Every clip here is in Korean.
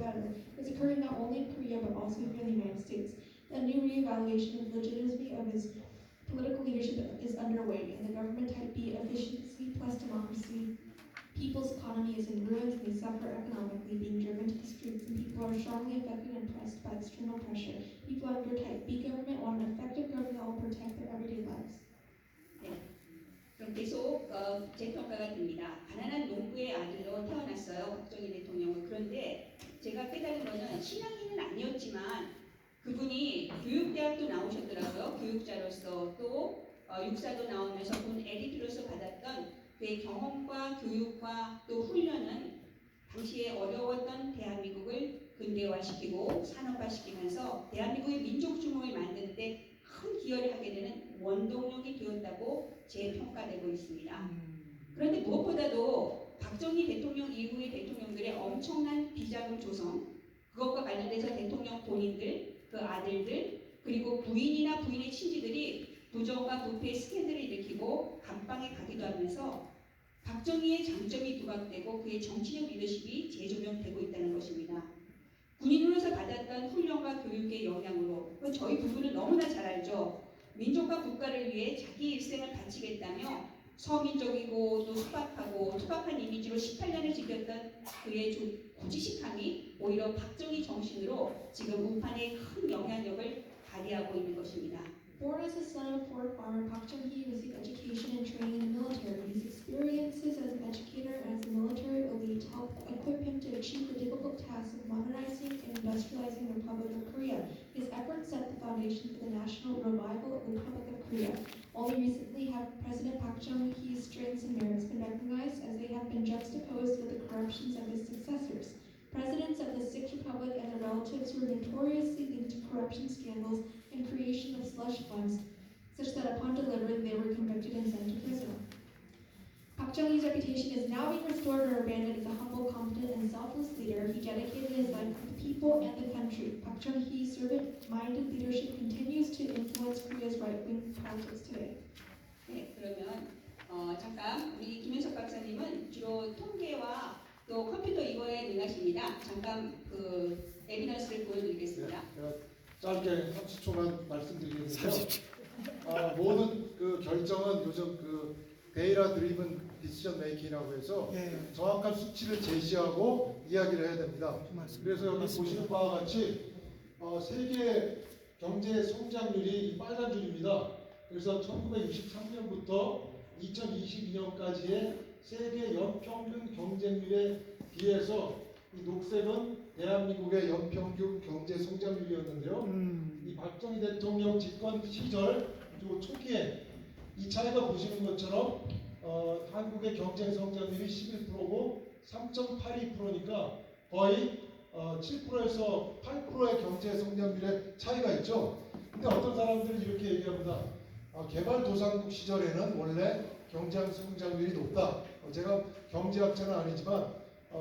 better is occurring not only in Korea but also here in the United States. A new reevaluation of the legitimacy of his political leadership is underway, and the government type B efficiency plus democracy. People's economy is in ruins and they suffer economically, being driven to the streets, and people are strongly affected and pressed by external pressure. People under type B government want an effective government that will protect their everyday lives. 네. 그럼 계속 제 평가가 듭니다. 가난한 농부의 아들로 태어났어요, 박정희 대통령은. 그런데 제가 깨달은 거는 신앙인은 아니었지만 그분이 교육대학도 나오셨더라고요. 교육자로서 또 육사도 나오면서 군 에리트로서 받았던 그의 경험과 교육과 또 훈련은 당시에 어려웠던 대한민국을 근대화시키고 산업화시키면서 대한민국의 민족주몽을 만드는 데 큰 기여를 하게 되는 원동력이 되었다고 재평가되고 있습니다. 그런데 무엇보다도 박정희 대통령 이후의 대통령들의 엄청난 비자금 조성, 그것과 관련돼서 대통령 본인들, 그 아들들, 그리고 부인이나 부인의 친지들이 부정과 부패의 스캔들을 일으키고 감방에 가기도 하면서 박정희의 장점이 부각되고 그의 정치적 리더십이 재조명되고 있다는 것입니다. 군인으로서 받았던 훈련과 교육의 영향으로, 저희 부부는 너무나 잘 알죠. 민족과 국가를 위해 자기 일생을 바치겠다며 서민적이고 또 투박한 이미지로 18년을 지켰던 그의 고지식함이 오히려 박정희 정신으로 지금 우판에 큰 영향력을 발휘하고 있는 것입니다. Born as the son of a poor farmer, Park Chung-hee received education and training in the military. His experiences as an educator and as a military elite helped equip him to achieve the difficult task of modernizing and industrializing the Republic of Korea. His efforts set the foundation for the national revival of the Republic of Korea. Only recently have President Park Chung-hee's strengths and merits been recognized, as they have been juxtaposed with the corruptions of his successors. Presidents of the Sixth Republic and their relatives were notoriously linked to corruption scandals and creation of slush funds, such that upon delivery they were convicted and sent to prison. Park Chung-hee's reputation is now being restored or abandoned as a humble, competent, and selfless leader. He dedicated his life to the people and the country. Park Chung-hee's servant-minded leadership continues to influence Korea's right-wing politics today. 네, 그러면 잠깐 우리 김윤석 박사님은 주로 통계와 또 컴퓨터 이거에 능하십니다. 잠깐 그 에비던스를 보여드리겠습니다. 네, 짧게 30초만 말씀드리겠는데요. 모든 그 결정은 요즘 그 데이터 드리븐 디시전 메이킹이라고 해서 정확한 수치를 제시하고 이야기를 해야 됩니다. 그래서 여기 보시는 바와 같이 세계 경제 성장률이 빨간 줄입니다. 그래서 1963년부터 2022년까지의 세계 연평균 경쟁률에 비해서 이 녹색은 대한민국의 연평균 경제 성장률이었는데요. 이 박정희 대통령 집권 시절 초기에 이 차이가 보시는 것처럼 한국의 경제 성장률이 11%고 3.82%니까 거의 7%에서 8%의 경제 성장률의 차이가 있죠. 근데 어떤 사람들은 이렇게 얘기합니다. 개발도상국 시절에는 원래 경제 성장률이 높다. 제가 경제학자는 아니지만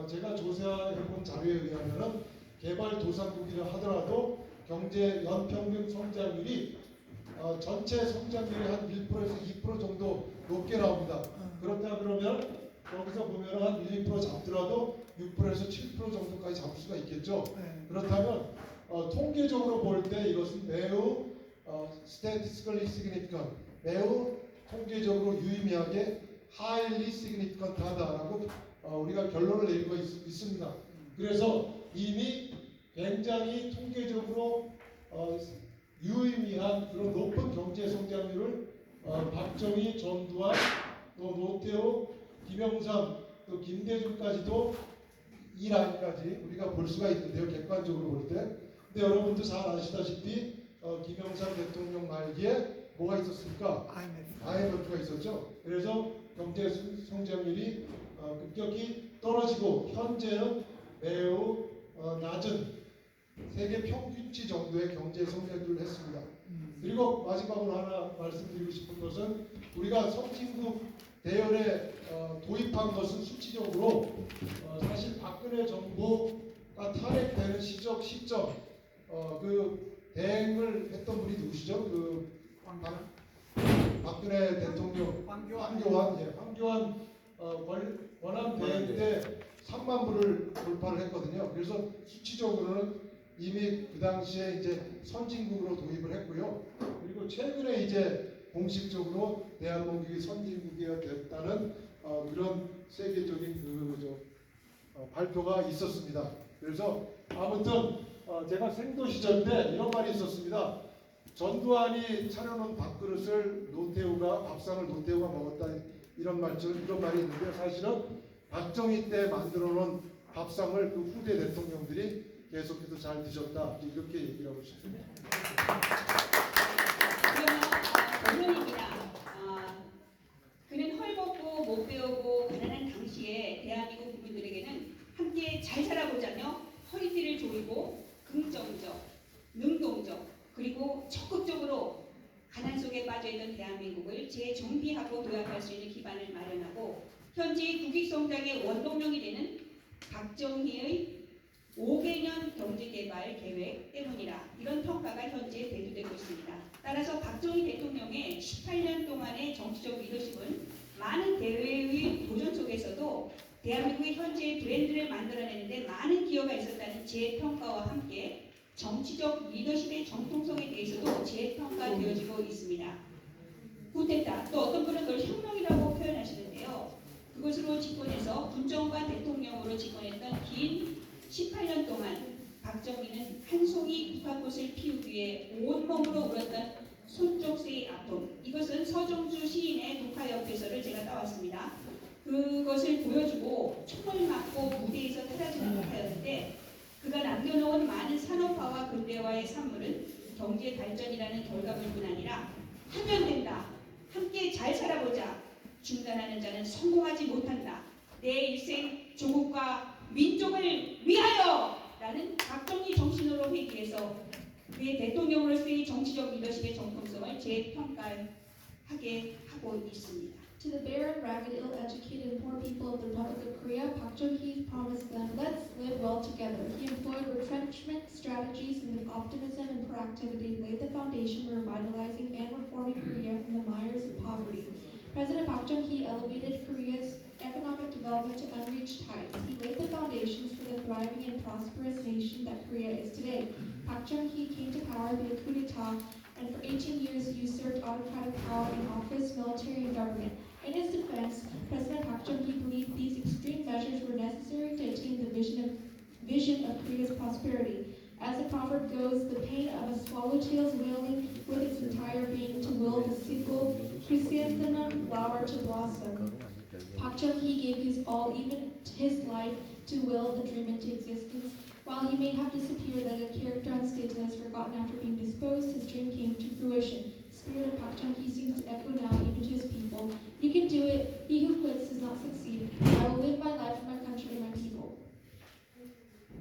제가 조사해본 자료에 의하면은 개발도상국이라 하더라도 경제 연평균 성장률이 전체 성장률의 한 1%에서 2% 정도 높게 나옵니다. 그렇다 그러면 거기서 보면 한 1, 2% 잡더라도 6%에서 7% 정도까지 잡을 수가 있겠죠. 그렇다면 통계적으로 볼 때 이것은 매우 statistically significant, 매우 통계적으로 유의미하게 highly significant 하다라고 우리가 결론을 내리고 있습니다. 그래서 이미 굉장히 통계적으로 유의미한 그런 높은 경제 성장률을 박정희, 전두환, 또 노태우, 김영삼, 또 김대중까지도 이 라인까지 우리가 볼 수가 있는데요. 객관적으로 볼 때. 근데 여러분도 잘 아시다시피 김영삼 대통령 말기에 뭐가 있었습니까? IMF가 있었죠. 그래서 경제 성장률이 급격히 떨어지고 현재는 매우 낮은 세계 평균치 정도의 경제 성장률을 했습니다. 그리고 마지막으로 하나 말씀드리고 싶은 것은 우리가 선진국 대열에 도입한 것은 수치적으로 사실 박근혜 정부가 탄핵되는 시점 그 대행을 했던 분이 누구시죠? 그 박근혜 대통령 황교안 권한 대행 때 3만 부를 돌파를 했거든요. 그래서 수치적으로는 이미 그 당시에 이제 선진국으로 도입을 했고요. 그리고 최근에 이제 공식적으로 대한민국이 선진국이 됐다는 그런 세계적인 발표가 있었습니다. 그래서 아무튼 제가 생도 시절 때 이런 말이 있었습니다. 전두환이 차려놓은 밥그릇을 밥상을 노태우가 먹었다, 이런 말이 있는데, 사실은 박정희 때 만들어놓은 밥상을 그 후대 대통령들이 계속해서 잘 드셨다, 이렇게 얘기를 하고 싶습니다. 그러면 결론입니다. 그는 헐벗고 못 배우고 가난한 당시에 대한민국 국민들에게는 함께 잘 살아보자며 허리띠를 조이고 긍정적, 능동적, 그리고 적극적으로 가난 속에 빠져있던 대한민국을 재정비하고 도약할 수 있는 기반을 마련하고 현재 국익성장의 원동력이 되는 박정희의 5개년 경제개발 계획 때문이라, 이런 평가가 현재 대두되고 있습니다. 따라서 박정희 대통령의 18년 동안의 정치적 리더십은 많은 대외의 도전 속에서도 대한민국의 현재의 브랜드를 만들어내는데 많은 기여가 있었다는 재평가와 함께 정치적 리더십의 정통성에 대해서도 재평가되어지고 있습니다. 쿠데타, 또 어떤 분은 그걸 혁명이라고 표현하시는데요. 그것으로 집권해서 군정과 대통령으로 집권했던 긴 18년 동안 박정희는 한 송이 국화꽃을 피우기 위해 온몸으로 울었던 손쪽새의 아픔, 이것은 서정주 시인의 국화엽에서를 제가 따왔습니다. 그것을 보여주고 총을 맞고 무대에서 사라지는 국화였는데, 그가 남겨놓은 많은 산업화와 근대화의 산물은 경제 발전이라는 결과물뿐 아니라 하면 된다, 함께 잘 살아보자, 중단하는 자는 성공하지 못한다, 내 일생 조국과 민족을 위하여! 라는 박정희 정신으로 회귀해서 그의 대통령으로서의 정치적 리더십의 정통성을 재평가하게 하고 있습니다. To the barren, ragged, ill-educated, and poor people of the Republic of Korea, Park Chung-hee promised them, "Let's live well together." He employed retrenchment strategies and with optimism and proactivity laid the foundation for revitalizing and reforming Korea from the mires of poverty. President Park Chung-hee elevated Korea's economic development to unreached heights. He laid the foundations for the thriving and prosperous nation that Korea is today. Park Chung-hee came to power via coup d'etat, and for 18 years usurped autocratic power in office, military, and government. In his defense, President Park Chung-hee believed these extreme measures were necessary to attain the vision of Korea's prosperity. As the proverb goes, the pain of a swallowtail's wailing with its entire being to will the single chrysanthemum flower to blossom. Park Chung-hee gave his all, even his life, to will the dream into existence. While he may have disappeared like a character on stage that is forgotten after being disposed, his dream came to fruition. The spirit of Park Chung-hee seems to echo now even to his people. You can do it. He who quits does not succeed. I will live my life for my country and my people.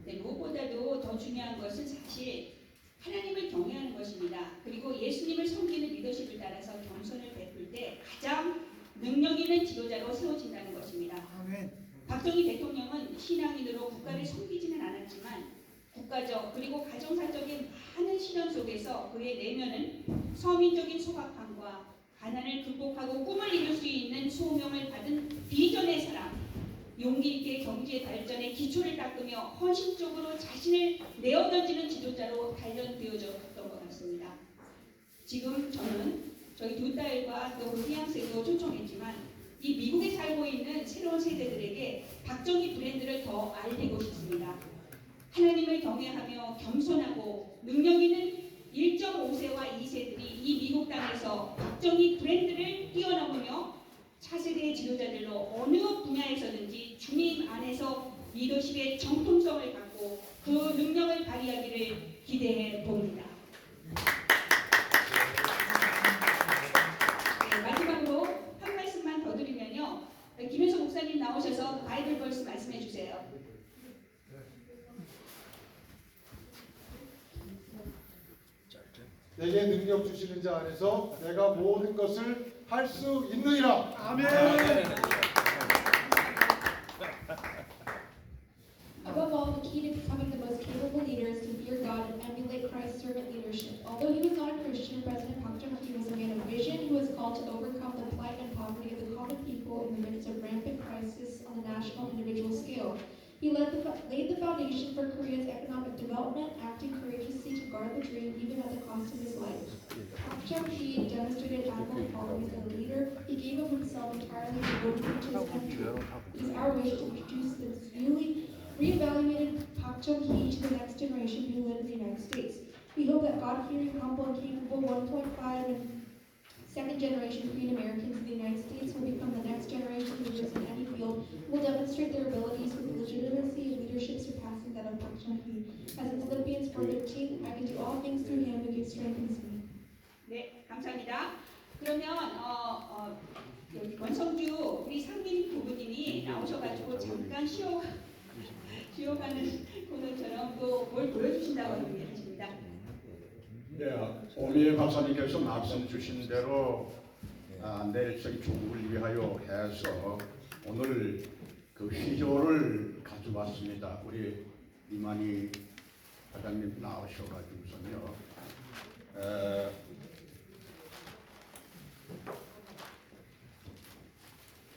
네, 무엇보다도 더 중요한 것은 사실 하나님을 경외하는 것입니다. 그리고 예수님을 섬기는 리더십을 따라서 겸손을 베풀 때 가장 능력 있는 지도자로 세워진다는 것입니다. 아멘. 박정희 대통령은 신앙인으로 국가를 섬기지는 않았지만 국가적 그리고 가정사적인 많은 시련 속에서 그의 내면은 서민적인 소박함과 가난을 극복하고 꿈을 이룰 수 있는 소명을 받은 비전의 사람, 용기 있게 경제 발전의 기초를 닦으며 헌신적으로 자신을 내어던지는 지도자로 단련되어졌던 것 같습니다. 지금 저는 저희 두 딸과 또 피앙세도 초청했지만 이 미국에 살고 있는 새로운 세대들에게 박정희 브랜드를 더 알리고 싶습니다. 하나님을 경외하며 겸손하고 능력 있는 1.5세와 2세들이 이 미국 땅에서 박정희 브랜드를 뛰어넘으며 차세대의 지도자들로 어느 분야에서든지 주님 안에서 리더십의 정통성을 갖고 그 능력을 발휘하기를 기대해 봅니다. 네, 마지막으로 한 말씀만 더 드리면요. 김현수 목사님 나오셔서 바이블 벌스 말씀해 주세요. 내게 능력 주시는 자 안에서 내가 모든 것을 할 수 있느니라. 아멘. Above all, the key to becoming the most capable leader is to fear God and emulate Christ's servant leadership. Although he was not a Christian, President Park Chung-hee was a man of vision who was called to overcome the plight and poverty of the common people in the midst of rampant crisis on the national and individual scale. He laid the foundation for Korea's economic development, acting courageously to guard the dream even at the cost of his life. Park Chung-hee demonstrated admirable qualities as a leader. He gave of himself entirely devoted to his country. It is our wish to introduce this newly reevaluated Park Chung-hee to the next generation who live in the United States. We hope that God-fearing, humble, and capable 1.5 and second generation Korean Americans in the United States will become the next generation leaders in any field, will demonstrate their abilities with legitimacy and leadership surpassing that of Park Chung-hee. As in Philippians 4:13, I can do all things through him who gives strengthens me. 네, 감사합니다. 그러면 여기 권성주 우리 상민 부부님이 나오셔가지고 잠깐 쉬어가는 코너처럼 또 뭘 보여주신다고 하십니다. 네, 오미애 박사님께서 말씀 주신 대로 내일적인 조국을 위하여 해서 오늘 그 휘조를 가져왔습니다. 우리 이만희 회장님 나오셔가지고서요.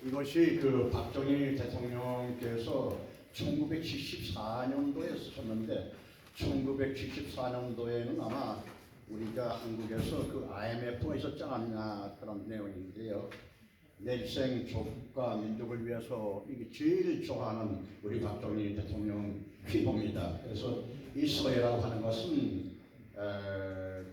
이것이 그 박정희 대통령께서 1974년도에 쓰셨는데 1974년도에는 아마 우리가 한국에서 그 IMF가 있었지 않냐 그런 내용인데요. 내 일생 조국과 민족을 위해서 이게 제일 좋아하는 우리 박정희 대통령 휘보입니다. 그래서 이 서예라고 하는 것은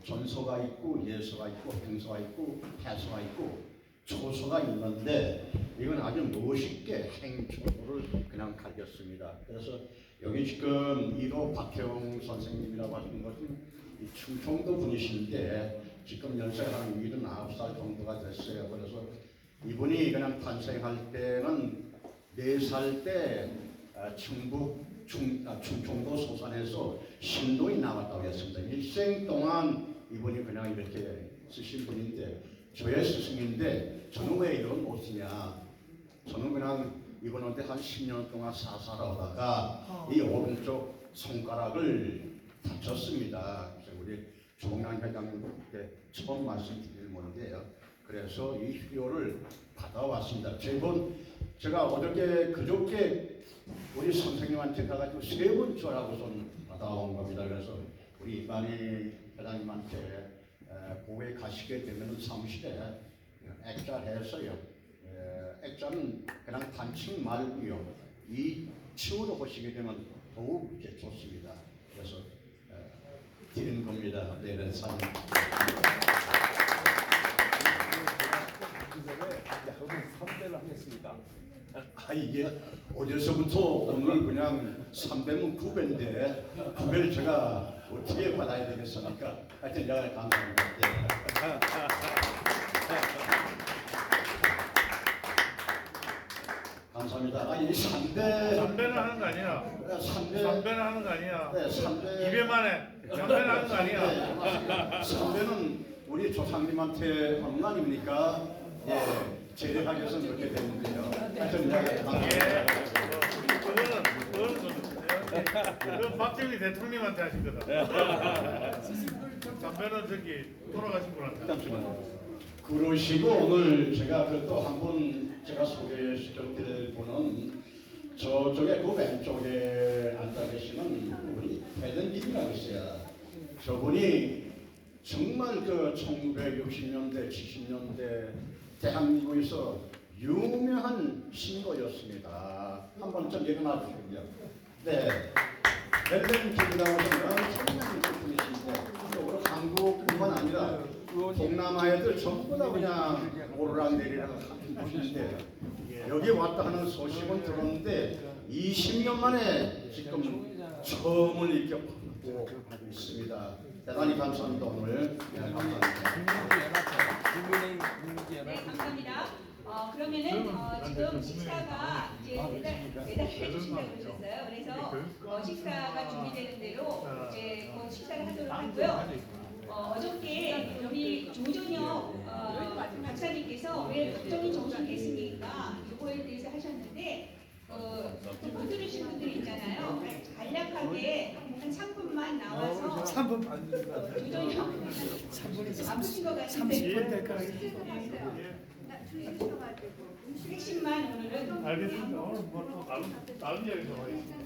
전서가 있고 예서가 있고 행서가 있고 해서가 있고 초서가 있는데 이건 아주 멋있게 행초를 그냥 가졌습니다. 그래서 여기 지금 1호 박혜영 선생님이라고 하시는 것은 이 충청도 분이신데 지금 연세가 한 79살 정도가 됐어요. 그래서 이분이 그냥 탄생할 때는 4살 때 충청도 소산에서 신도에 나왔다고 했습니다. 일생 동안 이분이 그냥 이렇게 쓰신 분인데 저의 스승인데 저는 왜 이런 못 쓰냐. 저는 그냥 이분한테 한 10년 동안 사살하다가 이 오른쪽 손가락을 다쳤습니다. 그래서 우리 조홍양 회장님께 처음 말씀드릴 건데요. 그래서 이 휘조를 받아왔습니다. 제가 그저께 우리 선생님한테 가가지고 3번 주라고서 받아온 겁니다. 그래서 우리 이만희 회장님한테 고에 가시게 되면 사무실에 액자해서요. 액자는 그냥 단칭 말고요. 이 치우러 보시게 되면 더욱 이렇게 좋습니다. 그래서 드리는 겁니다. 내년 3일. 선배를 하겠습니다. 이게 어제서부터 오늘 그냥 3배면 9배인데 9배를 제가 어떻게 받아야 되겠습니까? 하여튼 내가 감사합니다. 감사합니다. 이 3배는 하는 거 아니야. 3배는 하는 거 아니야. 네, 3배. 2배만에 3배는 하는 거 아니야. 3배는 우리 조상님한테 하는 거 아닙니까? 예, 제대하게서 그렇게 되는데요. 하여튼 그건 박정희 대통령한테 하신 거다. 담배는 저기 돌아가신 분한테. 잠시만요. 그러시고 오늘 제가 또 한 분 제가 소개시켜드릴 분은 저쪽에 그 왼쪽에 앉아 계시는 우리 회장님이라고 있어요. 저분이 정말 그 1960년대, 70년대 대한민국에서 유명한 신도였습니다. 한번 좀 일어나 주시고요. 네, 벨렌 김이라고 하면 정말 분이신데 우리 한국뿐만 아니라 동남아 애들 전부 다 그냥 오르락내리락 하는 분인데 여기 왔다 하는 소식은 들었는데 20년 만에 지금 처음을 이렇게 받고 있습니다. 대단히 감사합니다. 오늘 감사합니다. 네, 감사합니다. 그러면은 지금 식사가 이제 매달해 주신다고 그러셨어요. 그래서 식사가 준비되는 대로 이제 곧 식사를 하도록 하고요. 어저께 우리 조전혁 박사님께서 왜 박정희 정신 됐습니까? 이거에 대해서 하셨는데 못 들으신 분들 있잖아요. 간략하게 한 3분만 나와서 3분 반. 조전혁 아프신 것 같은데 30분 될까? 핵심만 오늘은 알겠습니다. 오늘 뭐또 다른 이야기 좀 하겠습니다.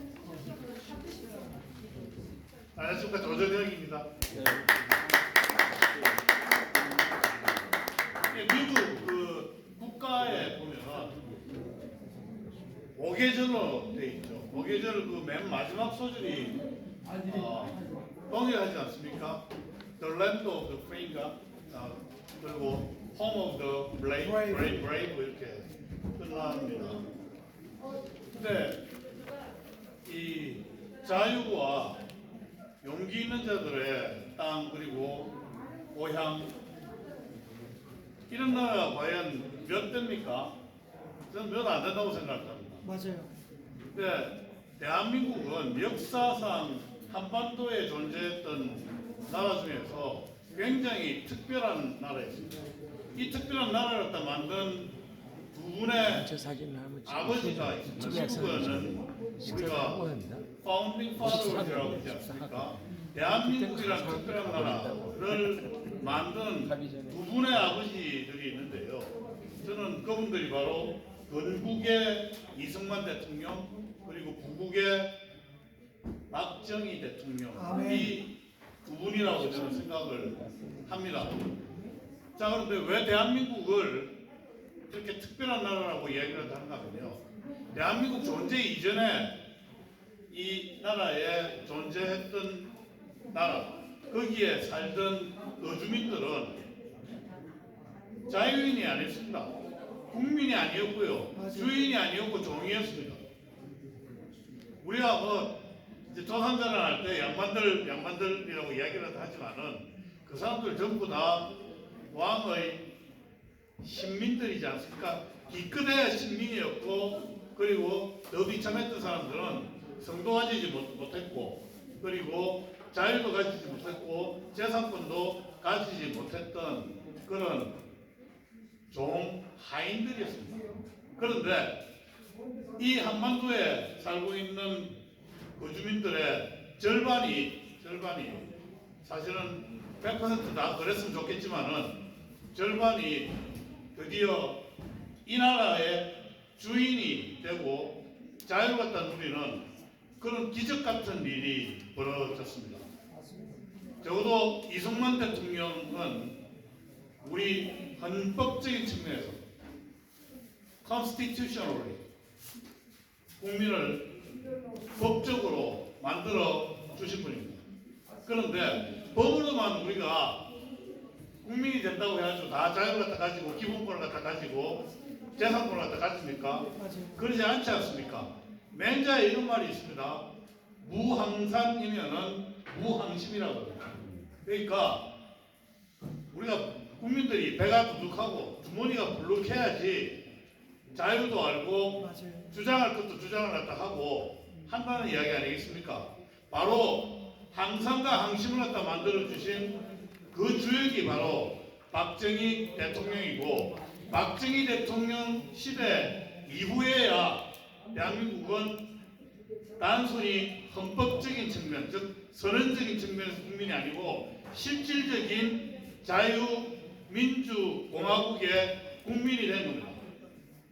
안녕하십니까, 조전영입니다. 미국 그 국가에 보면은 5계절로 돼 있죠. 5계절 그 맨 마지막 소절이 동일하지 않습니까? The land of the free인가? 그리고 home of the brave 이렇게 끝납니다. 근데 이 자유와 용기 있는 자들의 땅 그리고 고향 이런 나라가 과연 몇 대입니까? 저는 몇 안 된다고 생각합니다. 맞아요. 근데 대한민국은 역사상 한반도에 존재했던 나라 중에서 굉장히 특별한 나라였습니다. 이 특별한 나라를 갖다 만든 두 분의 저 사진을 한번 아버지가 있습니다. 미국은 우리가 파운딩 파더라고 있지 않습니까? 대한민국이란 특별한 나라를 만든 두 분의 아버지들이 있는데요. 저는 그분들이 바로 건국의 이승만 대통령 그리고 구국의 박정희 대통령 이 두 분이라고 저는 생각을 합니다. 자, 그런데 왜 대한민국을 이렇게 특별한 나라라고 이야기를 하는가 하면요. 대한민국 존재 이전에 이 나라에 존재했던 나라, 거기에 살던 어주민들은 자유인이 아니었습니다. 국민이 아니었고요. 주인이 아니었고 종이었습니다. 우리가 뭐 이제 조선전을 할 때 양반들이라고 이야기를 하지만은 그 사람들 전부 다 왕의 신민들이지 않습니까? 기껏해야 신민이었고 그리고 더 비참했던 사람들은 성도 가지지 못했고 그리고 자유도 가지지 못했고 재산권도 가지지 못했던 그런 종 하인들이었습니다. 그런데 이 한반도에 살고 있는 거주민들의 절반이 사실은 100% 다 그랬으면 좋겠지만은 절반이 드디어 이 나라의 주인이 되고 자유를 갖다 누리는 그런 기적 같은 일이 벌어졌습니다. 적어도 이승만 대통령은 우리 헌법적인 측면에서 constitutionally 국민을 법적으로 만들어 주신 분입니다. 그런데 법으로만 우리가 국민이 된다고 해가지고 다 자유를 갖다 가지고 기본권을 갖다 가지고 재산권을 갖다 가집니까? 그러지 않지 않습니까? 맹자에 이런 말이 있습니다. 무항산이면은 무항심이라고 합니다. 그러니까 우리가 국민들이 배가 두둑하고 주머니가 불룩해야지 자유도 알고 주장할 것도 주장을 갖다 하고 한다는 이야기 아니겠습니까? 바로 항상과 항심을 갖다 만들어 주신 그 주역이 바로 박정희 대통령이고 박정희 대통령 시대 이후에야 대한민국은 단순히 헌법적인 측면, 즉 선언적인 측면에서 국민이 아니고 실질적인 자유 민주 공화국의 국민이 된 겁니다.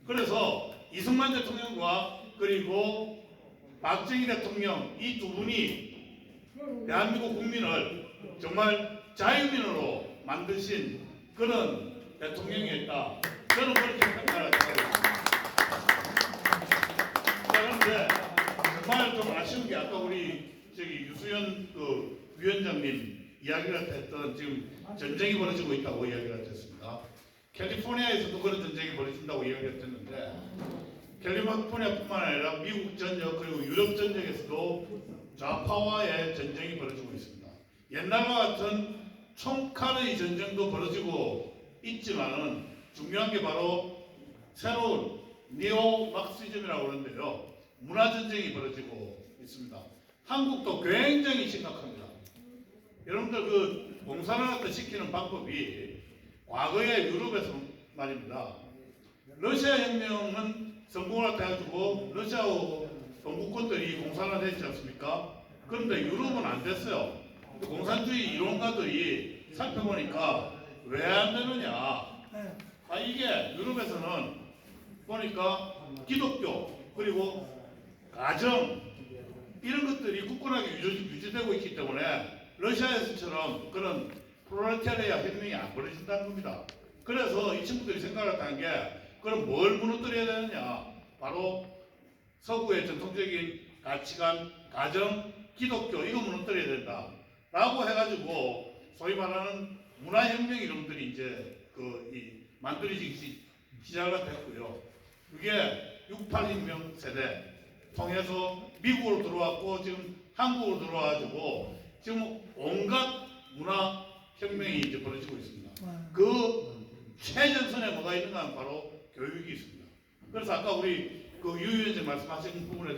그래서 이승만 대통령과 그리고 박정희 대통령 이 두 분이 대한민국 국민을 정말 자유민으로 만드신 그런 대통령이었다. 저는 그렇게 생각합니다. 그런데 정말 좀 아쉬운 게 아까 우리 유수연 그 위원장님 이야기를 했던 지금 전쟁이 벌어지고 있다고 이야기를 했습니다. 캘리포니아에서도 그런 전쟁이 벌어진다고 이야기를 했는데 캘리포니아뿐만 아니라 미국 전역 그리고 유럽 전역에서도 좌파와의 전쟁이 벌어지고 있습니다. 옛날과 같은 총칼의 전쟁도 벌어지고 있지만은 중요한 게 바로 새로운 니오 막시즘이라고 그러는데요. 문화 전쟁이 벌어지고 있습니다. 한국도 굉장히 심각합니다. 여러분들 그 공산화를 시키는 방법이 과거의 유럽에서 말입니다. 러시아 혁명은 성공을 해가지고 러시아 동구권들이 공산화됐지 않습니까? 그런데 유럽은 안 됐어요. 공산주의 이론가들이 살펴보니까 왜 안 되느냐? 이게 유럽에서는 보니까 기독교 그리고 가정 이런 것들이 굳건하게 유지되고 있기 때문에 러시아에서처럼 그런 프롤레타리아 혁명이 안 벌어진다는 겁니다. 그래서 이 친구들이 생각을 한 게 그럼 뭘 무너뜨려야 되느냐? 바로 서구의 전통적인 가치관, 가정, 기독교 이거 무너뜨려야 된다. 라고 해가지고 소위 말하는 문화혁명 이름들이 이제 만들어지기 시작을 했고요. 그게 68혁명 세대 통해서 미국으로 들어왔고 지금 한국으로 들어와가지고 지금 온갖 문화혁명이 이제 벌어지고 있습니다. 그 최전선에 뭐가 있는가 하면 바로 교육이 있습니다. 그래서 아까 우리 유 위원장 말씀하신 부분에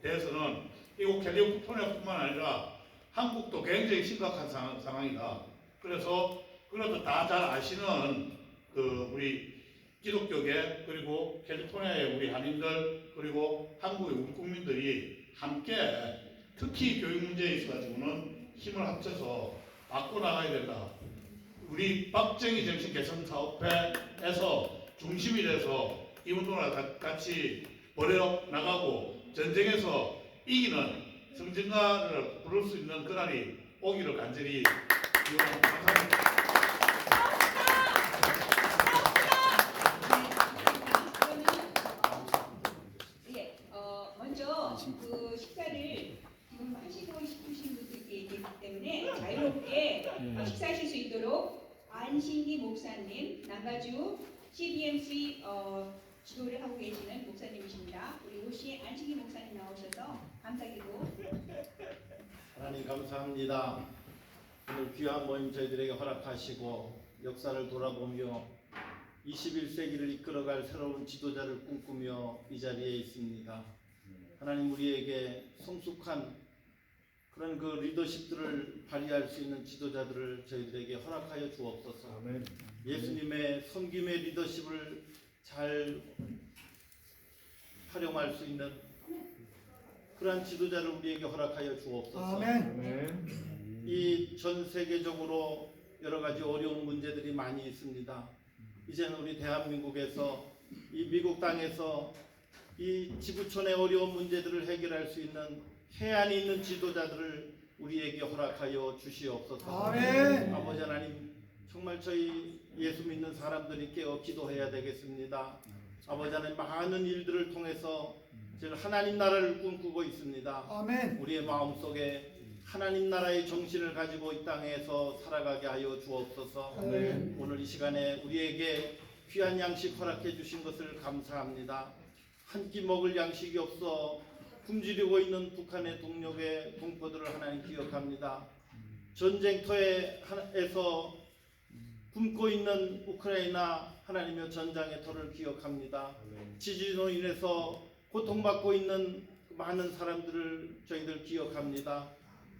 대해서는 이곳 캘리포니아뿐만 아니라 한국도 굉장히 심각한 상황이다. 그래서 그것도 다 잘 아시는 우리 기독교계 그리고 캘리포니아의 우리 한인들 그리고 한국의 우리 국민들이 함께 특히 교육 문제에 있어가지고는 힘을 합쳐서 바꿔나가야 된다. 우리 박정희 정신 개선 사업회에서 중심이 돼서 이 운동을 같이 벌여 나가고 전쟁에서 이기는 성전가를 부를 수 있는 그날이 오기를 간절히 기원합니다. 감사합니다. 먼저 그 식사를 지금 하시고 싶으신 분들이 있기 때문에 자유롭게 식사하실 수 있도록 안신기 목사님, 남가주 CBMC 지도를 하고 계시는 목사님이십니다. 우리 오시 안신기 목사님 나오셔서 감사기도. 하나님 감사합니다. 오늘 귀한 모임 저희들에게 허락하시고 역사를 돌아보며 21세기를 이끌어갈 새로운 지도자를 꿈꾸며 이 자리에 있습니다. 하나님 우리에게 성숙한 그런 그 리더십들을 발휘할 수 있는 지도자들을 저희들에게 허락하여 주옵소서. 아멘. 예수님의 섬김의 리더십을 잘 활용할 수 있는 그러한 지도자를 우리에게 허락하여 주옵소서. 아멘. 이 전 세계적으로 여러 가지 어려운 문제들이 많이 있습니다. 이제는 우리 대한민국에서 이 미국 땅에서 이 지구촌의 어려운 문제들을 해결할 수 있는 해안이 있는 지도자들을 우리에게 허락하여 주시옵소서. 아멘. 아버지 하나님 정말 저희 예수 믿는 사람들이 깨어 기도해야 되겠습니다. 아버지 하나님 많은 일들을 통해서 저희는 하나님 나라를 꿈꾸고 있습니다. 아멘. 우리의 마음속에 하나님 나라의 정신을 가지고 이 땅에서 살아가게 하여 주옵소서. 아멘. 오늘 이 시간에 우리에게 귀한 양식 허락해 주신 것을 감사합니다. 한 끼 먹을 양식이 없어 굶주리고 있는 북한의 동력의 동포들을 하나님 기억합니다. 전쟁터에서 굶고 있는 우크라이나 하나님의 전장의 터를 기억합니다. 지진으로 인해서 고통받고 있는 많은 사람들을 저희들 기억합니다.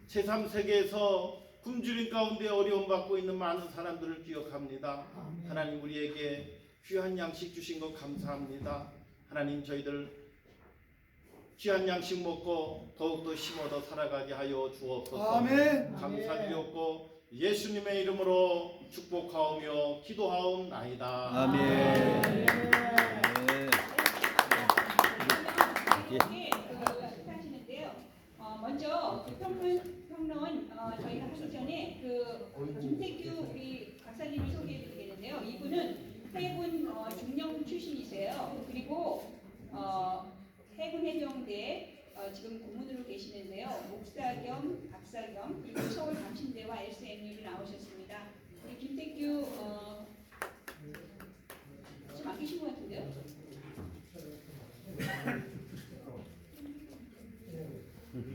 제3세계에서 굶주림 가운데 어려움받고 있는 많은 사람들을 기억합니다. 하나님 우리에게 귀한 양식 주신 것 감사합니다. 하나님 저희들 귀한 양식 먹고 더욱더 힘어더 살아가게 하여 주옵소서. 아멘. 감사드렸고 예수님의 이름으로 축복하오며 기도하옵나이다. 아멘. 하시는데요. 먼저 평론 저희가 하기 전에 김태규 우리 박사님을 소개해드리겠는데요. 이분은 해군 중령 출신이세요. 그리고 해군 해병대 지금 고문으로 계시는데요. 목사 겸 박사 겸 그리고 서울 감신대와 SMU를 나오셨습니다. 우리 김태규 좀 안 계신 것 같은데요?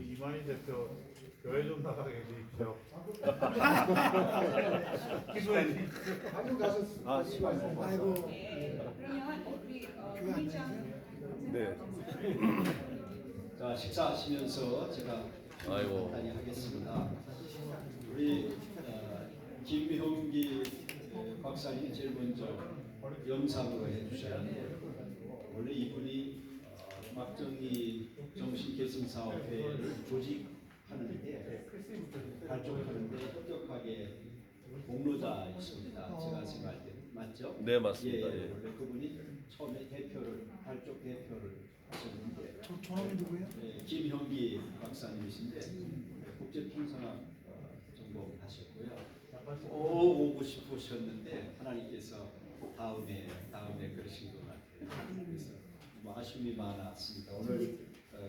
이만희 대표 교회 좀 나가게 해주십시오. 기도해. 한국 가셨어. 아이고. 네. 그러면 우리 부의장 네. 자, 식사하시면서 제가 간단히 하겠습니다. 우리 김형기 박사님 제일 먼저 영상으로 해주셨는데 원래 이분이 박정희 정신개선사업회를 조직하는데 발족하는데 협력하게 공로자였습니다. 제가 생각할 때 맞죠? 네, 맞습니다. 예, 예. 원래 그분이 처음에 발쪽 대표를 하셨는데 저놈이 누구예요? 예, 김형기 박사님이신데 국제통상학 전공 하셨고요. 꼭 오고 싶으셨는데 하나님께서 다음에 그러신 것 같아요. 그래서 뭐 아쉬움이 많았습니다. 오늘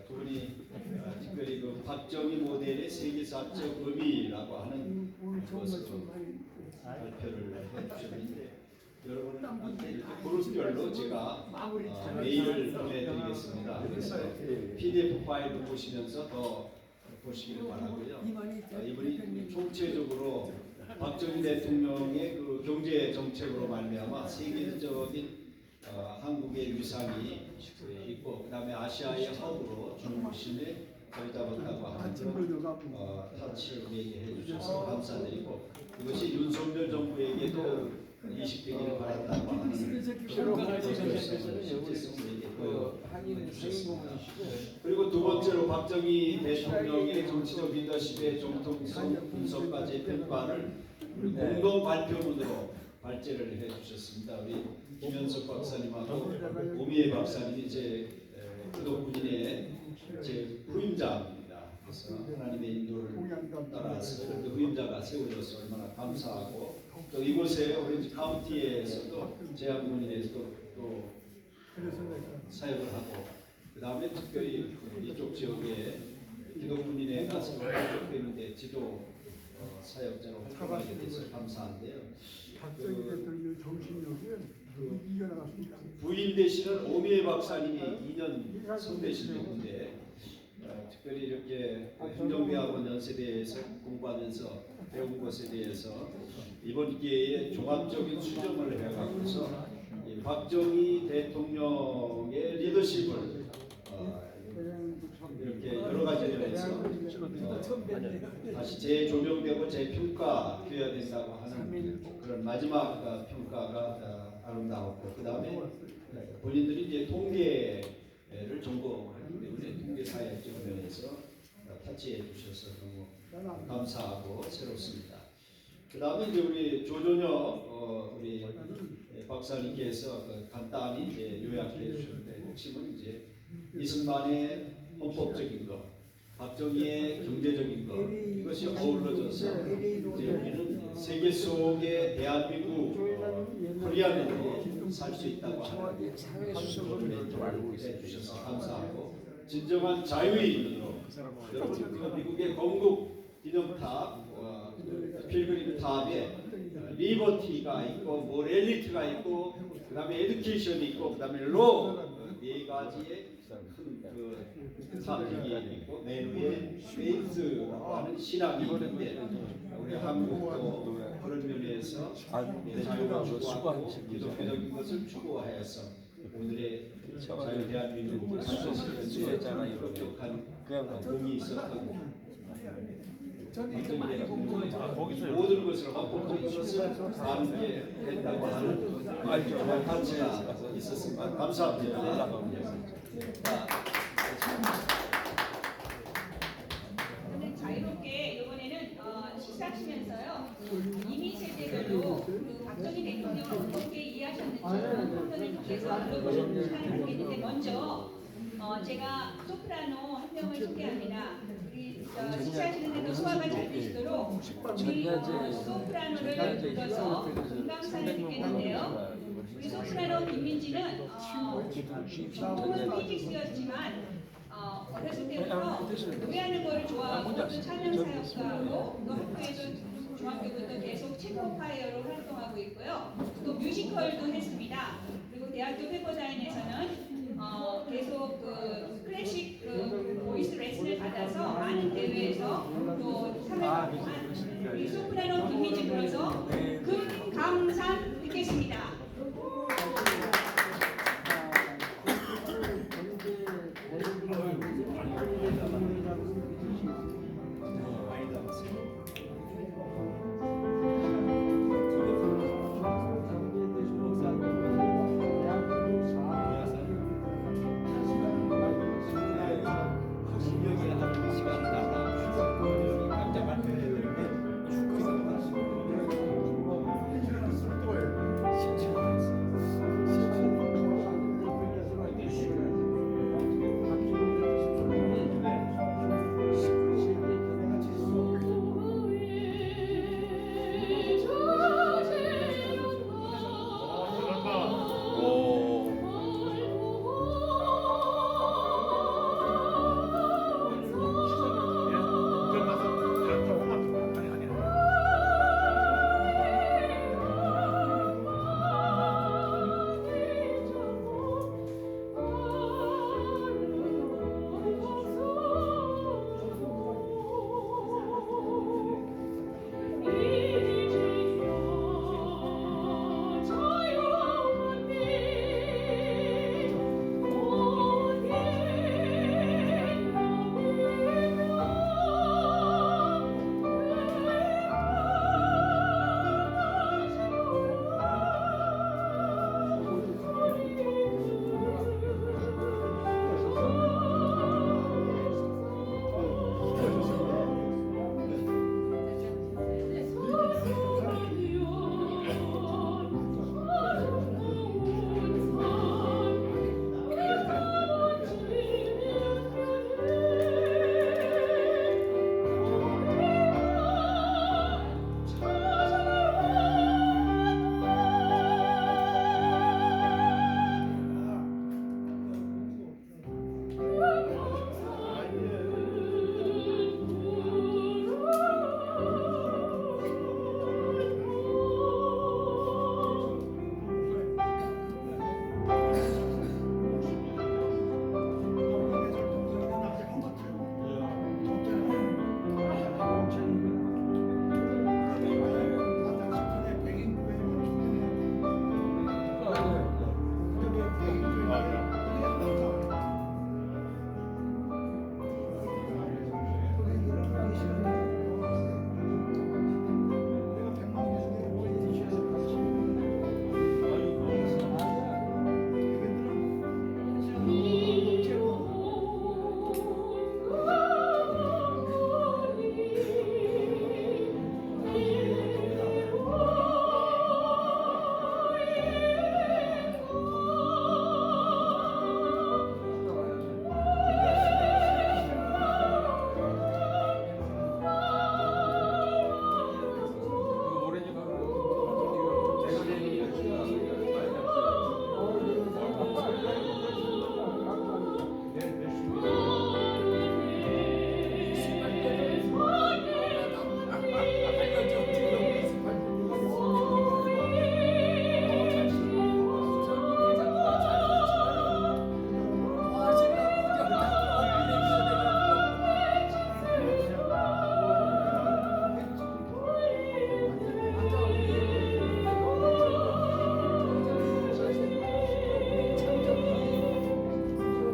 두 분이 특별히 그 박정희 모델의 세계사적 의미라고 하는 것으로 발표를 해주셨는데 여러분한테 이렇게 그룹별로 제가 메일을 보내드리겠습니다. 그래서 PDF 파일을 보시면서 더 보시기를 바라고요. 이분이 총체적으로 박정희 대통령의 그 경제 정책으로 말미암아 세계적인 한국의 위상이 있고 그다음에 아시아의 허브로 중심에 자리 잡았다고 하는 그런 타치를 얘기해 주셔서 감사드리고 이것이 윤석열 정부에게도 이식되기를 바란다고 하는 실제성을 보여주셨습니다. 그리고 두 번째로 박정희 대통령의 정치적 리더십의 정통성 분석까지의 평가를 공동 발표문으로 발제를 해주셨습니다. 우리 김현석 박사님하고 오미애 박사님이 제 기독군인의 제 후임자입니다. 그래서 하나님의 인도를 따라서 그 후임자가 세워져서 얼마나 감사하고 또 이곳에 오렌지 카운티에서도 제한군인에서도 또 사역을 하고 그 다음에 특별히 이쪽 지역에 기독군인에 가서 부족되는데 지도 사역자로 활동하게 돼서 감사한데요. 박정희 대통령 정신력이 이겨나갔습니다. 부인 되시는 오미애 박사님이 2년 선배신 분인데 특별히 이렇게 행정대학원 연세대에서 공부하면서 배운 것에 대해서 이번 기회에 종합적인 수정을 해가면서 박정희 대통령의 리더십을 이렇게 여러 가지 면에서 다시 재조명되고 재평가되어야 된다고 하는 그런 마지막 평가가 아름다웠고 그 다음에 본인들이 이제 통계를 전공하기 때문에 통계 사회적 면에서 타치해 주셔서 너무 감사하고 새롭습니다. 그 다음에 이제 우리 조전혁 우리 박사님께서 간단히 이제 요약해 주셨는데 핵심은 이제 이승만의 헌법적인 것, 박정희의 경제적인 것 이것이 어우러져서 이제 우리는 세계 속에 대한민국 코리아민들이 살 수 있다고 하는 컨트롤을 해주셔서 감사하고 진정한 자유인으로 여러분 미국의 건국 기념탑 필그림 탑에 리버티가 있고 모렐리티가 있고 그 다음에 에듀케이션이 있고 그 다음에 로 네 가지의 큰 탑이 있고 맨 위에 페이스라고 하는 신앙이 있는데 우리 한국도 그런 면에서 자유를 추구하고 기독교적인 것을 추구하여서 오늘의 자유 대한민국을 만드시는 데 혁혁한 공이 있었다고 모든 것을 헌법적인 것을 아는 게 된다고 하는 가치가 있었습니다. 감사합니다. 저는 자유롭게 이번에는 식사하시면서요 이민 세대별로 그 박정희 대통령을 어떻게 이해하셨는지討論을 통해서 물어보시는 시간을 갖겠는데 먼저 제가 소프라노 한 명을 소개합니다. 우리 식사하시는데도 소화가 잘 되시도록 우리 소프라노를 불러서 건강사를 듣겠는데요. 우리 소프라노 김민지는 전공은 피직스였지만 어렸을 때부터 노래하는 거를 좋아하고 또 찬양 사역가하고 또 학교에서 중학교부터 계속 체코파이어로 활동하고 있고요. 또 뮤지컬도 했습니다. 그리고 대학교 페퍼다인에서는 계속 그 클래식 그 보이스 레슨